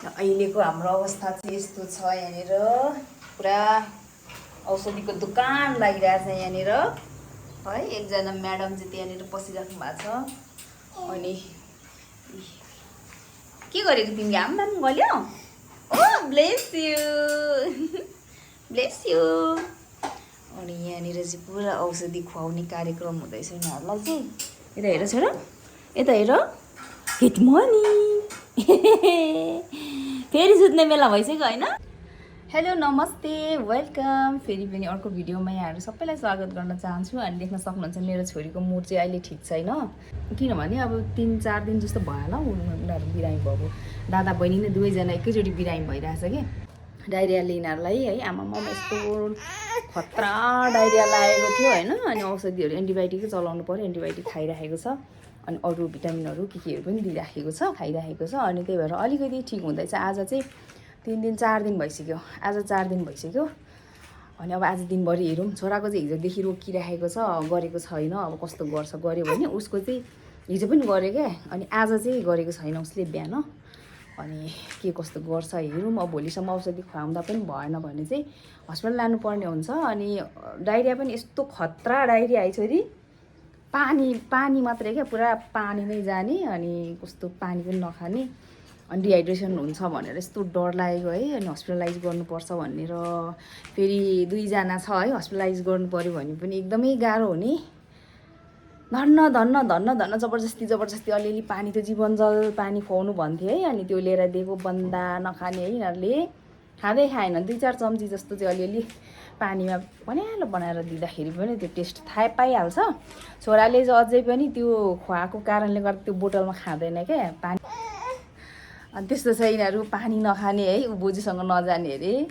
अहिलेको हाम्रो अवस्था चाहिँ यस्तो छ यहाँनिर पुरा औषधिको दोकान लागिरहेछ यहाँनिर है। एकजना म्याडम चाहिँ त्यहाँनिर बसिराख्नु भएको छ। अनि के गरेको तिमीले आम गल्यो? ओ ब्लेस यु ब्लेस यु। अनि यहाँनिर चाहिँ पुरा औषधि खुवाउने कार्यक्रम हुँदैछ यिनीहरूलाई चाहिँ। यता हेर छोरा, यता हेर। Good morning. फेरि सुत्ने बेला भइसक्यो होइन? हेलो नमस्ते, वेलकम। फेरि पनि अर्को भिडियोमा यहाँहरू सबैलाई स्वागत गर्न चाहन्छु। अनि देख्न सक्नुहुन्छ मेरो छोरीको मुड चाहिँ अहिले ठिक छैन, किनभने अब 3-4 दिन जस्तो भयो होला उनीहरू बिरामी भएको। दादा बहिनी नै दुवैजना एकैचोटि बिरामी भइरहेछ कि डाइरियाले यिनीहरूलाई है। आमामा यस्तो खतरा डाइरिया लागेको थियो होइन। अनि औषधिहरू एन्टिबायोटिकै चलाउनु पऱ्यो, एन्टिबायोटिक खाइराखेको छ। अनि अरू भिटामिनहरू केहरू पनि दिइराखेको छ, खाइराखेको छ। अनि त्यही भएर अलिकति ठिक हुँदैछ। आज चाहिँ 4 दिन भइसक्यो, आज 4 दिन भइसक्यो। अनि अब आज दिनभरि हेरौँ। छोराको चाहिँ हिजोदेखि रोकिराखेको छ, गरेको छैन। अब कस्तो गर्छ, गऱ्यो भने उसको चाहिँ हिजो पनि गऱ्यो क्या। अनि आज चाहिँ गरेको छैन उसले बिहान। अनि के कस्तो गर्छ हेरौँ। अब भोलिसम्म औषधि खुवाउँदा पनि भएन भने चाहिँ हस्पिटल लानुपर्ने हुन्छ। अनि डाइरिया पनि यस्तो खतरा डाइरिया है छोरी, पानी मात्रै क्या, पुरा पानी नै जाने। अनि कस्तो पानी पनि नखाने। अनि डिहाइड्रेसन हुन्छ भनेर यस्तो डर लागेको है। अनि हस्पिटलाइज गर्नुपर्छ भनेर फेरि 2 जना छ है। हस्पिटलाइज गर्नु पऱ्यो भने पनि एकदमै गाह्रो हुने। धन्न जबरजस्ती अलिअलि पानी त जीवनजल पानी खुवाउनु भन्थ्यो है। अनि त्यो लिएर दिएको बन्दा नखाने है यिनीहरूले, खाँदै खाएन। 2-4 चम्ची जस्तो चाहिँ अलिअलि पानीमा पन्यालो बनाएर दिँदाखेरि पनि त्यो टेस्ट थाहा पाइहाल्छ। छोराले चाहिँ अझै पनि त्यो खुवाएको कारणले गर्दा त्यो बोतलमा खाँदैन क्या पानी। अनि त्यस्तो छ यिनीहरू, पानी नखाने है। ऊ बोजूसँग नजाने अरे,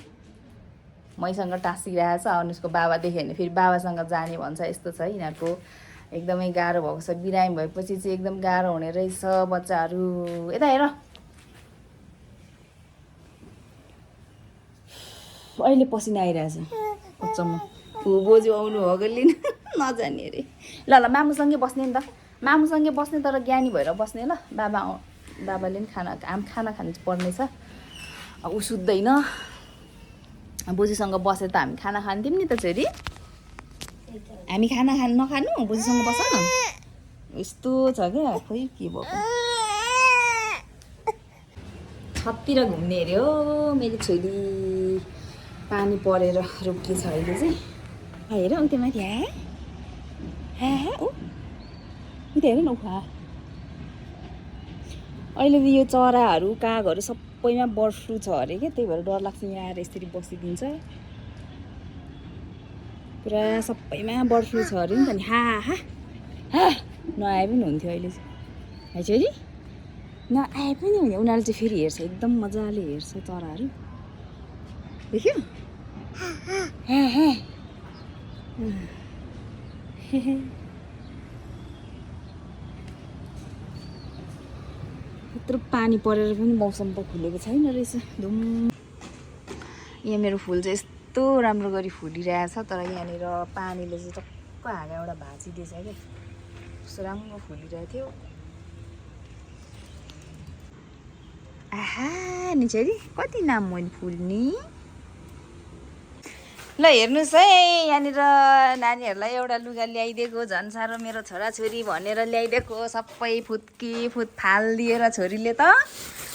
मैसँग टाँसिरहेछ। अनि उसको बाबा देख्यो भने फेरि बाबासँग जाने भन्छ। यस्तो छ यिनीहरूको, एकदमै गाह्रो भएको छ। बिरामी भएपछि चाहिँ एकदम गाह्रो हुने रहेछ बच्चाहरू। यता हेर, अहिले पसिना आइरहेछ बच्चामा। बोजू आउनु हो गल्ली नजाने अरे। ल मामुसँगै बस्ने नि त, मामुसँगै बस्ने, तर ज्ञानी भएर बस्ने ल। बाबाले पनि खाना खानु पर्ने छ। अब ऊ सुत्दैन, बोजूसँग बसे त हामी खाना खान्थ्यौँ नि त छोरी। हामी खाना नखानु, बोजूसँग बस न। यस्तो छ क्या, खोइ के भएको। छततिर घुम्ने अरे हो मेरो छोरी। पानी परेर रोकिएछ अहिले चाहिँ। हेर उता माथि, उता हेर न उखा। अहिले त यो चराहरू कागहरू सबैमा बर्ड फ्लू छ अरे क्या। त्यही भएर डर लाग्छ यहाँ आएर यसरी बसिदिन्छ। पुरा सबैमा बर्ड फ्लू छ अरे नि त नि। नआए पनि हुन्थ्यो अहिले चाहिँ है छोरी, नआए पनि हुन्थ्यो। उनीहरूले चाहिँ फेरि हेर्छ, एकदम मजाले हेर्छ चराहरू, देख्यो? यत्रो पानी परेर पनि मौसम त खुलेको छैन रहेछ। धुम यहाँ मेरो फुल चाहिँ यस्तो राम्रो गरी फुलिरहेछ। तर यहाँनिर पानीले चाहिँ टक्क हाँगा एउटा भाँचिदिएछ क्या। कस्तो राम्रो फुलिरहेको थियो। नि छोरी, कति नाम मैले फुल्ने। ल हेर्नुहोस् है, यहाँनिर नानीहरूलाई एउटा लुगा ल्याइदिएको, झन् साह्रो मेरो छोराछोरी भनेर ल्याइदिएको। सबै फुत फालिदिएर छोरीले त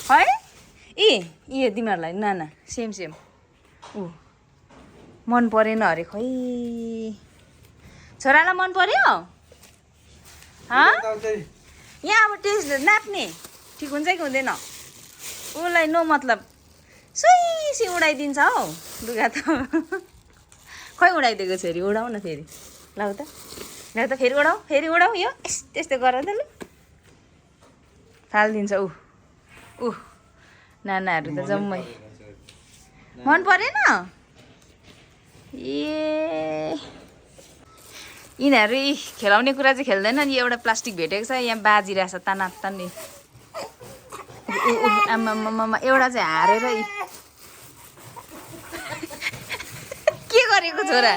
है। यो तिमीहरूलाई नाना सेम मन परेन अरे। खै छोरालाई मन पर्यो? यहाँ अब टेस्ट नाप्ने ठिक हुन्छ कि हुँदैन? उसलाई नो मतलब सुई उडाइदिन्छ हौ लुगा त। खै उडाइदिएको छोरी, उडाउ न फेरि। ल त फेरि उडाउ यो त्यस्तो गर त। ल फालिदिन्छ ऊ नानाहरू त जम्मै। मन परेन? यिनीहरू खेलाउने कुरा चाहिँ खेल्दैन नि। एउटा प्लास्टिक भेटेको छ यहाँ बाजिरहेछ तानातानी। आमामा एउटा चाहिँ हारेर के गरेको छोरा?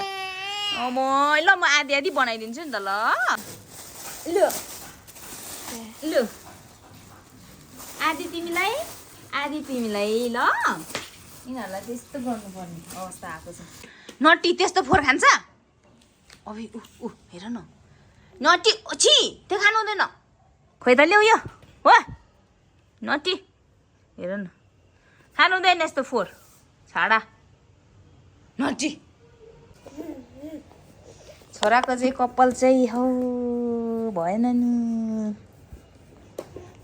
ल म आधी बनाइदिन्छु नि त। ल आधी तिमीलाई, आदि तिमीलाई ल यिनीहरूलाई त्यस्तो गर्नुपर्ने अवस्था आएको छ नटी त्यस्तो फोहोर खान्छ अबे ऊ हेर न नटी छि त्यो खानु हुँदैन खोइ त ल्याउ यो हो नटी हेर न खानु हुँदैन यस्तो फोहोर छाडा नटी छोराको चाहिँ कपाल चाहिँ हौ भएन नि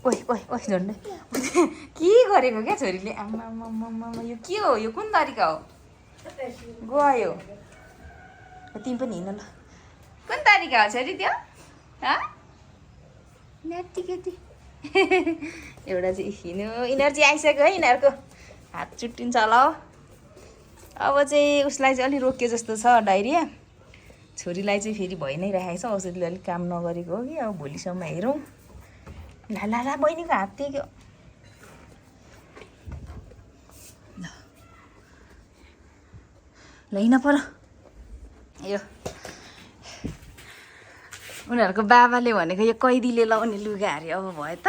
ओइ ओइ ओइ झन्डै के गरेको क्या छोरीले आमा यो के हो यो कुन तरिका हो गयो तिमी पनि हिँड ल कुन तरिका हो छोरी त्यो न्याटी केटी एउटा चाहिँ हिँड्नु यिनीहरू चाहिँ आइसक्यो है यिनीहरूको हात चुट्टिन्छ होला हो अब चाहिँ उसलाई चाहिँ अलिक रोक्यो जस्तो छ डाइरिया छोरीलाई चाहिँ फेरि भइ नै राखेको छ औषधिले अलिक काम नगरेको हो कि अब भोलिसम्म हेरौँ ला बहिनीको हात टेक्यो ल हिँड पर यो उनीहरूको बाबाले भनेको यो कैदीले लाउने लुगा अरे अब भयो त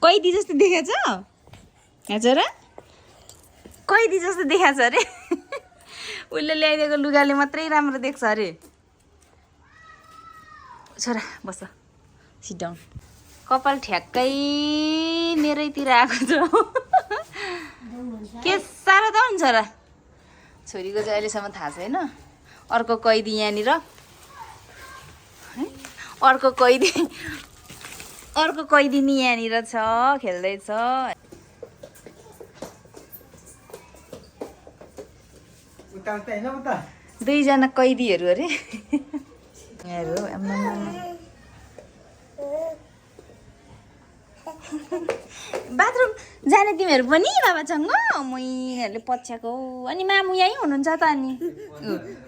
कैदी जस्तो देखाएको छ हजुर कैदी जस्तो देखाएको छ अरे उसले ल्याइदिएको लुगाले मात्रै राम्रो देख्छ अरे छोरा बस सिट डाउन कपाल ठ्याक्कै मेरैतिर आएको छ के साह्रो त हुन्छ र छोरीको चाहिँ अहिलेसम्म थाहा छैन अर्को कैदी यहाँनिर अर्को कैदी नि यहाँनिर छ खेल्दैछ दुईजना कैदीहरू अरे बाथरुम जाने तिमीहरू पनि बाबासँग मैहरूले पछ्याएको अनि मामु यहीँ हुनुहुन्छ त अनि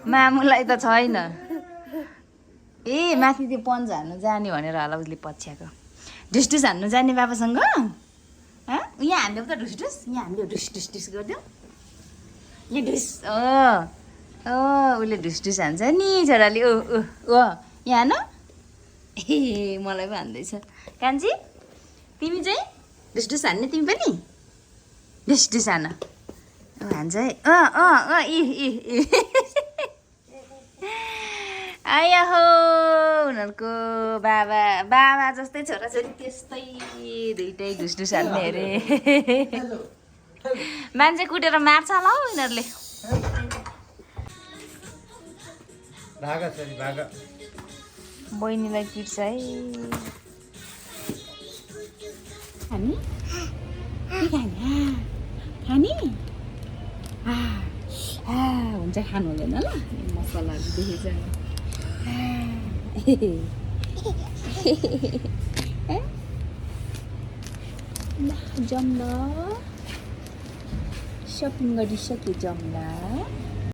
मामुलाई त छैन ए माथि त्यो पन्च हान्नु जाने भनेर होला उसले पछ्याएको ढुसढुस हान्नु जाने बाबासँग यहाँ हान्देऊ त ढुसढुस यहाँ हान्देऊ ढुस गरिदेऊ यो ढुस उसले ढुसढुस हान्छ नि छोराले यहाँ न ए मलाई पो हान्दैछ कान्छी तिमी चाहिँ ढुसढुस हान्ने तिमी पनि ढुसढुस हान हान्छ है आया हो उनीहरूको बाबा जस्तै छोराछोरी त्यस्तै दुइटै ढुसढुस हान्ने अरे मान्छे कुटेर मार्छ होला हौ यिनीहरूले बहिनीलाई पिट्छ है खाने खाने हुन्छ खानु हुँदैन ल मसलाहरू देखेछ जम्ला सपिङ गरिसके जम्ला